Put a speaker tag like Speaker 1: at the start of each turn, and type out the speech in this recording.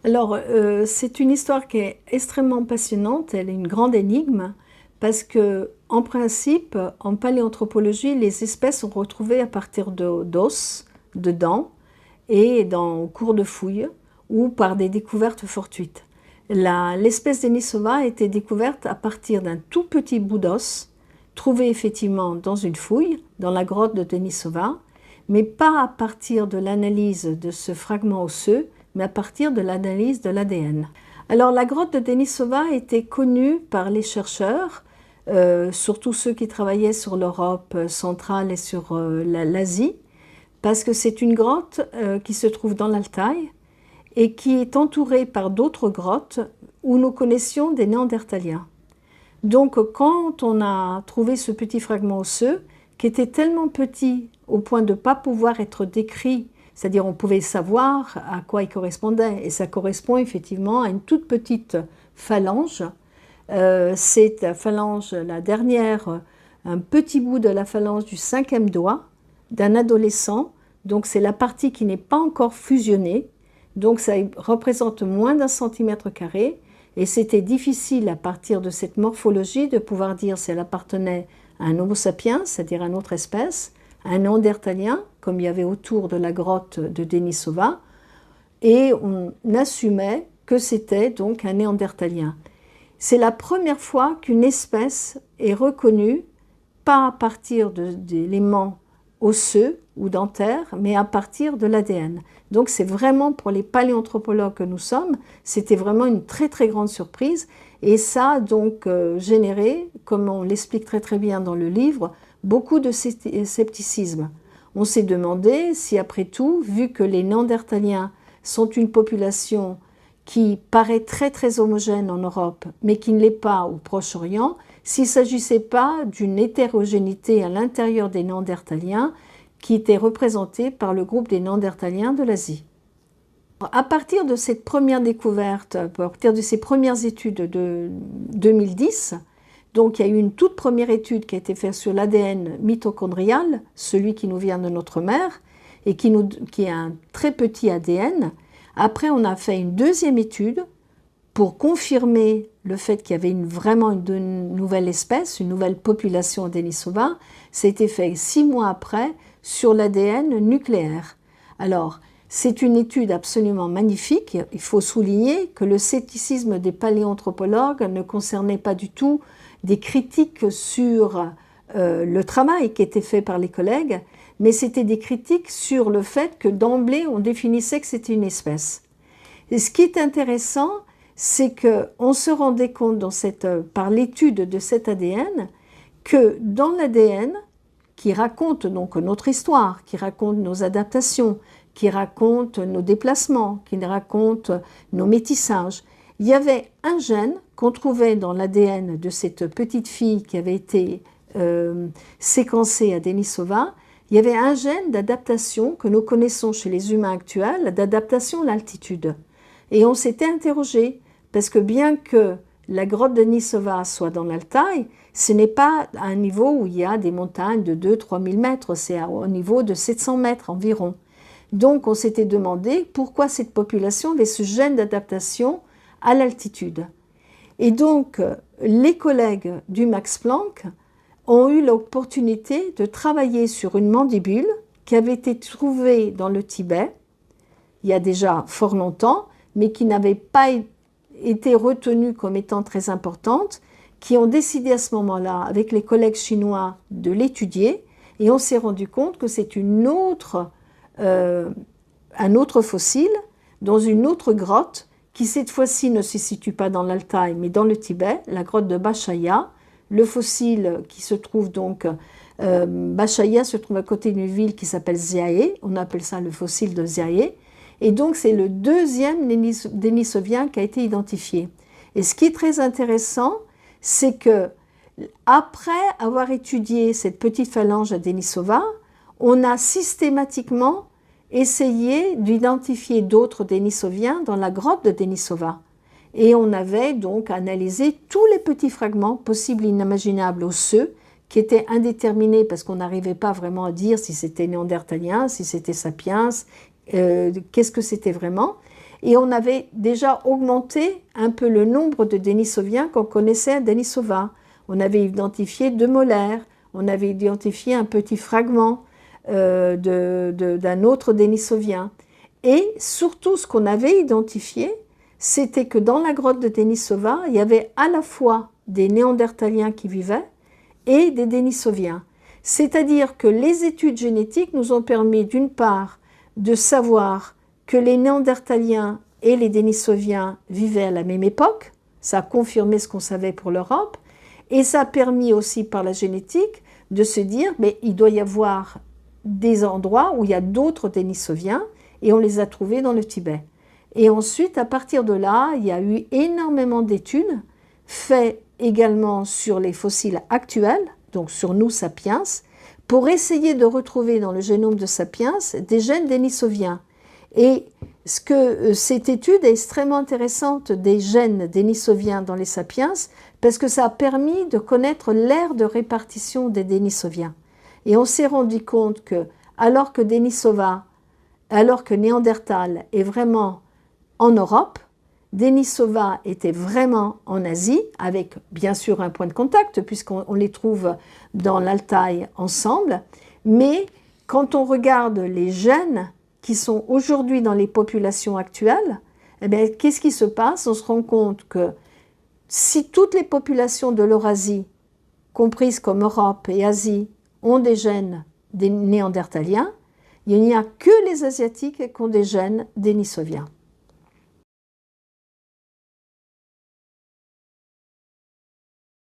Speaker 1: Alors, c'est une histoire qui est extrêmement passionnante, elle est une grande énigme, parce que, en principe, en paléanthropologie, les espèces sont retrouvées à partir d'os, de dents, et au cours de fouilles, ou par des découvertes fortuites. L'espèce Denisova a été découverte à partir d'un tout petit bout d'os, trouvé effectivement dans une fouille, dans la grotte de Denisova, mais pas à partir de l'analyse de ce fragment osseux, mais à partir de l'analyse de l'ADN. Alors la grotte de Denisova était connue par les chercheurs, surtout ceux qui travaillaient sur l'Europe centrale et sur l'Asie, parce que c'est une grotte qui se trouve dans l'Altaï et qui est entourée par d'autres grottes où nous connaissions des Néandertaliens. Donc quand on a trouvé ce petit fragment osseux, qui était tellement petit au point de ne pas pouvoir être décrit, c'est-à-dire on pouvait savoir à quoi il correspondait, et ça correspond effectivement à une toute petite phalange. C'est la phalange, la dernière, un petit bout de la phalange du 5e doigt d'un adolescent, donc c'est la partie qui n'est pas encore fusionnée, donc ça représente moins d'un centimètre carré, et c'était difficile à partir de cette morphologie de pouvoir dire si elle appartenait à un Homo sapiens, c'est-à-dire à une autre espèce, à un Néandertalien, comme il y avait autour de la grotte de Denisova, et on assumait que c'était donc un Néandertalien. C'est la première fois qu'une espèce est reconnue, pas à partir d'éléments osseux ou dentaires, mais à partir de l'ADN. Donc c'est vraiment pour les paléanthropologues que nous sommes, c'était vraiment une très très grande surprise, et ça a donc généré, comme on l'explique très très bien dans le livre, beaucoup de scepticisme. On s'est demandé si après tout, vu que les Néandertaliens sont une population qui paraît très très homogène en Europe, mais qui ne l'est pas au Proche-Orient, s'il ne s'agissait pas d'une hétérogénéité à l'intérieur des Néandertaliens qui était représentée par le groupe des Néandertaliens de l'Asie. À partir de cette première découverte, à partir de ces premières études de 2010, donc il y a eu une toute première étude qui a été faite sur l'ADN mitochondrial, celui qui nous vient de notre mère, et qui est un très petit ADN. Après, on a fait une deuxième étude pour confirmer le fait qu'il y avait vraiment une nouvelle espèce, une nouvelle population Denisova. Ça a été fait 6 mois après sur l'ADN nucléaire. Alors, c'est une étude absolument magnifique. Il faut souligner que le scepticisme des paléanthropologues ne concernait pas du tout des critiques sur le travail qui était fait par les collègues, mais c'était des critiques sur le fait que d'emblée, on définissait que c'était une espèce. Et ce qui est intéressant, c'est qu'on se rendait compte par l'étude de cet ADN que dans l'ADN, qui raconte donc notre histoire, qui raconte nos adaptations, qui raconte nos déplacements, qui raconte nos métissages, il y avait un gène qu'on trouvait dans l'ADN de cette petite fille qui avait été séquencée à Denisova. Il y avait un gène d'adaptation que nous connaissons chez les humains actuels, d'adaptation à l'altitude. Et on s'était interrogé, parce que bien que la grotte de Denisova soit dans l'Altaï, ce n'est pas à un niveau où il y a des montagnes de 2-3 000 mètres, c'est au niveau de 700 mètres environ. Donc on s'était demandé pourquoi cette population avait ce gène d'adaptation à l'altitude. Et donc les collègues du Max Planck ont eu l'opportunité de travailler sur une mandibule qui avait été trouvée dans le Tibet, il y a déjà fort longtemps, mais qui n'avait pas été retenue comme étant très importante, qui ont décidé à ce moment-là, avec les collègues chinois, de l'étudier, et on s'est rendu compte que c'est un autre fossile dans une autre grotte qui cette fois-ci ne se situe pas dans l'Altaï mais dans le Tibet, la grotte de Bachaya. Le fossile qui se trouve donc, Bachaya se trouve à côté d'une ville qui s'appelle Ziaé, on appelle ça le fossile de Ziaé, et donc c'est le deuxième dénisovien qui a été identifié. Et ce qui est très intéressant, c'est que après avoir étudié cette petite phalange à Denisova, on a systématiquement essayé d'identifier d'autres Denisoviens dans la grotte de Denisova. Et on avait donc analysé tous les petits fragments possibles et inimaginables osseux qui étaient indéterminés parce qu'on n'arrivait pas vraiment à dire si c'était néandertalien, si c'était sapiens, qu'est-ce que c'était vraiment. Et on avait déjà augmenté un peu le nombre de Denisoviens qu'on connaissait à Denisova. On avait identifié 2 molaires, on avait identifié un petit fragment d'un autre Denisovien. Et surtout, ce qu'on avait identifié, c'était que dans la grotte de Denisova, il y avait à la fois des Néandertaliens qui vivaient et des Denisoviens. C'est-à-dire que les études génétiques nous ont permis, d'une part, de savoir que les Néandertaliens et les Denisoviens vivaient à la même époque. Ça a confirmé ce qu'on savait pour l'Europe. Et ça a permis aussi, par la génétique, de se dire, mais il doit y avoir des endroits où il y a d'autres Denisoviens, et on les a trouvés dans le Tibet. Et ensuite, à partir de là, il y a eu énormément d'études faites également sur les fossiles actuels, donc sur nous, sapiens, pour essayer de retrouver dans le génome de sapiens des gènes dénisoviens. Et cette étude est extrêmement intéressante des gènes dénisoviens dans les sapiens, parce que ça a permis de connaître l'ère de répartition des Denisoviens. Et on s'est rendu compte que, alors que Néandertal est vraiment en Europe, Denisova était vraiment en Asie, avec bien sûr un point de contact, puisqu'on les trouve dans l'Altaï ensemble. Mais quand on regarde les gènes qui sont aujourd'hui dans les populations actuelles, eh bien, qu'est-ce qui se passe? On se rend compte que si toutes les populations de l'Eurasie, comprises comme Europe et Asie, ont des gènes des Néandertaliens, il n'y a que les Asiatiques qui ont des gènes dénisoviens.